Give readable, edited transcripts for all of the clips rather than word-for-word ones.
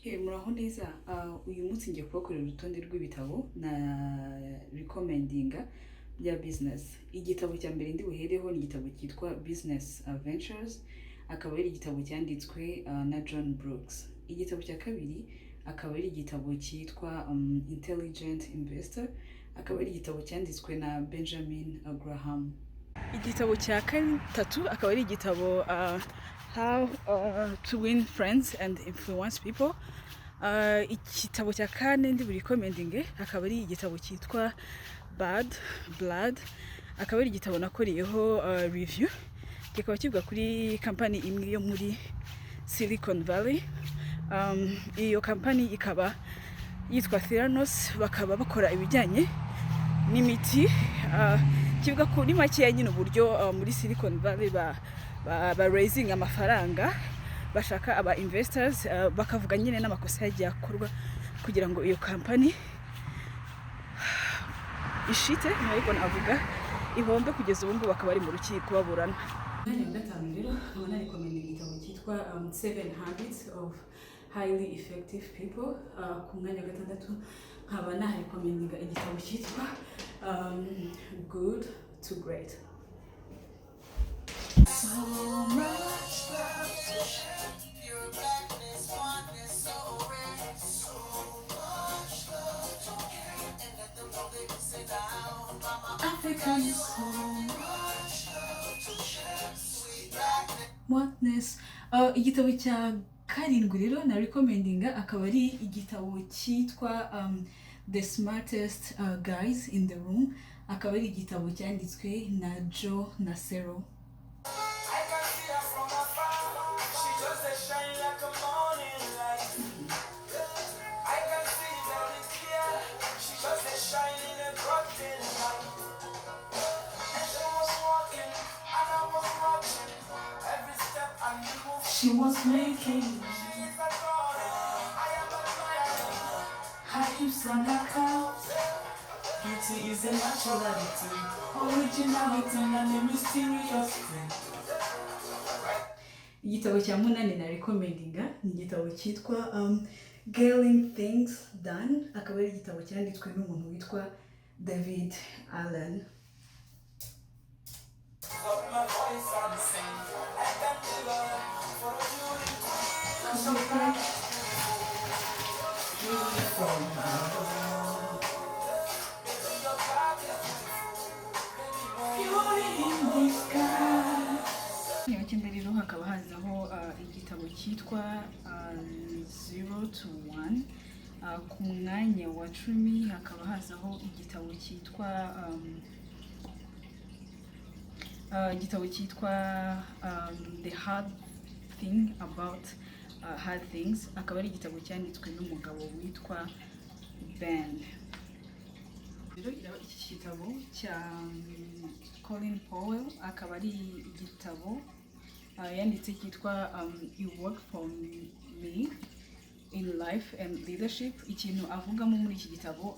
Muraho neza. Uyu munsi ngiye kubakorera urutonde rw'ibitabo na recommendinga bya business. Igitabo cya mbere ndi buhereho ni igitabo cyitwa Business Adventures, akaba ari igitabo cyanditswe na John Brooks. Igitabo cya kabiri akaba ari igitabo cyitwa Intelligent Investor, akaba ari igitabo cyanditswe na Benjamin Graham. Igitabo cya gatatu akaba ari igitabo How to Win Friends and Influence People. Igitabo cya kane ndi recommending akaba ari igitabo cyitwa Bad Blood, akaba ari igitabo nakoreyeho review, kikaba kivuga kuri kampani imwe yo muri Silicon Valley. Iyo kampani ikaba yitwa Theranos, bakaba bakora ibijyanye n'imiti, kivuga kuri makeya nyine uburyo muri Silicon Valley ba raising amafaranga, bashaka aba investors, bakavuga nyine n'amakosa yagiye akorwa kugira ngo iyo kampani ishite, ariko navuga ihombe kugeza ubu ngubu bakaba bari mu rukiko baburana. Mwanya gatanu rero nkaba recommending igitabo cyitwa 7 Habits of Highly Effective People. Ku mwanya gatandatu nkaba recommending igitabo cyitwa Good to Great. So much love to share, your blackness, oneness, so rare, so much love to care, and let them know they can sit down, mama African, so much love to share, sweet blackness, oneness. Igitabo cya karindwi rero na recommendinga akaba ari igitabo cyitwa The Smartest Guys in the Room, akaba ari igitabo cyanditswe na Joe Nacero. She was making hips and a cows. Beauty is a naturality, originality and a mysterious thing. Igitabo cya munani na recommendinga ni igitabo cyitwa Getting Things Done, akaba ari igitabo cyanditswe n'umuntu witwa David Allen. Rero hakaba hazaho igitabo cyitwa 0 to 1. Ku mwanya wa 10 hakaba hazaho igitabo cyitwa The Hard Thing About Hard Things, akaba ari igitabo cyanditswe n'umugabo witwa Ben. Rero iki gitabo cya Colin Powell akaba ari igitabo yanditse cyitwa You Work for Me in Life and Leadership. Ikintu avugamo muri iki gitabo,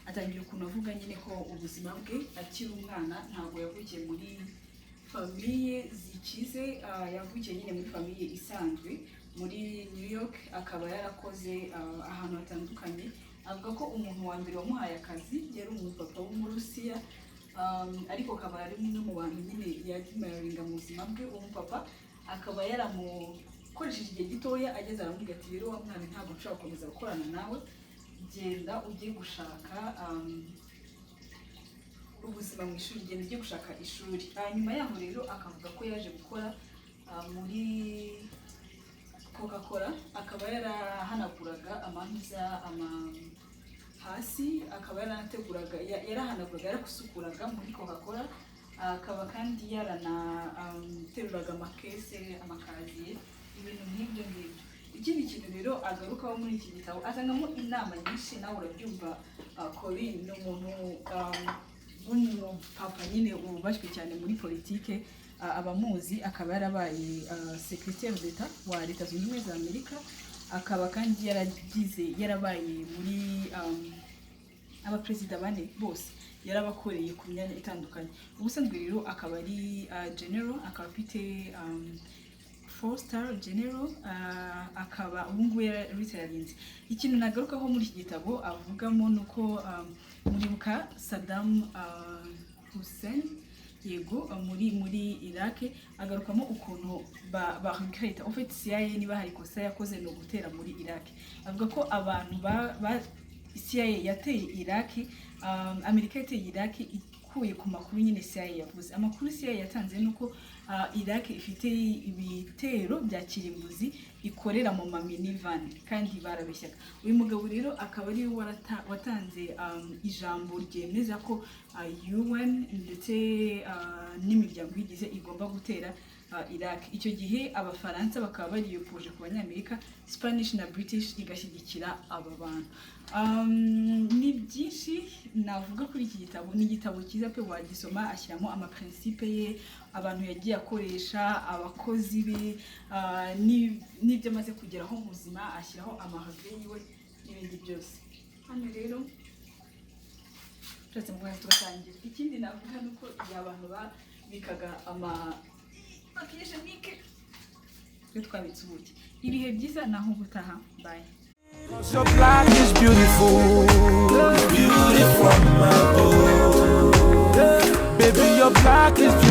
atangira ukuntu avuga nyine ko ubuzima bwe akiri umwana ntabwo yavukiye muri famiye zikize, yavukiye nyine muri famiye isanzwe muri New York, akaba yarakoze ahantu hatandukanye. Avuga ko umuntu wa mbere wamuhaye akazi yari umupapa w'umurusiya, ariko akaba ari umwe mu bantu nyine yadimaringa mu buzima bwe. Umupapa akaba yaramukoresheje igihe gitoya, ageze aramubwira ati rero wa mwana ntabwo nshobora gukomeza gukorana nawe, genda ujye gushaka ubuzima mu ishuri, genda ujye gushaka ishuri. Nyuma yaho rero akavuga ko yaje gukora muri Coca-Cola, akaba yarahanaguraga amanuza hasi, akaba yarahanaguraga yaragusukuraga muri Coca-Cola, akaba kandi yaranateruraga amakese, amakaziye, ibintu nk'ibyo ngibyo. Ikindi kintu rero agarukaho muri iki gitabo, atangamo inama nyinshi, nawe urabyumva. Colin ni umuntu w'umupapa nyine ubashywe cyane muri politike, abamuzi, akaba yarabaye secrétaire d'État wa Leta Zunze Ubumwe za Amerika, akaba kandi yarabaye muri abaperezida bane bose yarabakoreye ku myanya itandukanye. Ubusanzwe rero akaba ari general, akaba afite 4-star general, akaba ubu ngubu yaritarinze. Ikintu nagarukaho muri iki gitabo avugamo nuko muribuka Saddam Hussein yego muri Iraq, agarukamo ukuntu ba regreta en fait CIA niba hari kosa yakoze no gutera muri Iraq. Avuga ko abantu ba CIA yateye Iraq, Amerika yateye Iraq ikuye ku makuru nyine CIA yavuze. Amakuru CIA yatanze nuko Iraq ifite ibitero bya kirimbuzi ikorera mu maminivan kandi barabeshyaga. Uyu mugabo rero akaba ari watanze ijambo ryemeza ko UN ndetse n'imiryango igize igomba gutera Iraq. Icyo gihe abafaransa bakaba bariyopuje ku banyamerika, Spanish na British igashyigikira aba bantu. Ni byinshi navuga kuri iki gitabo. Ni igitabo cyiza pe, wagisoma ashyiramo amaprincipe ye, abantu yagiye akoresha, abakozi be, n'ibyo amaze kugeraho mu buzima, ashyiraho amahave yiwe n'ibindi byose. Hano rero twese mu Rwanda tugatangira. Ikindi navuga nuko abantu babikaga maquillage mike yo twabitse ubuki. Ibihe byiza naho gutaha. Bye. Your black is beautiful, beauty from above. Baby, your black is beautiful.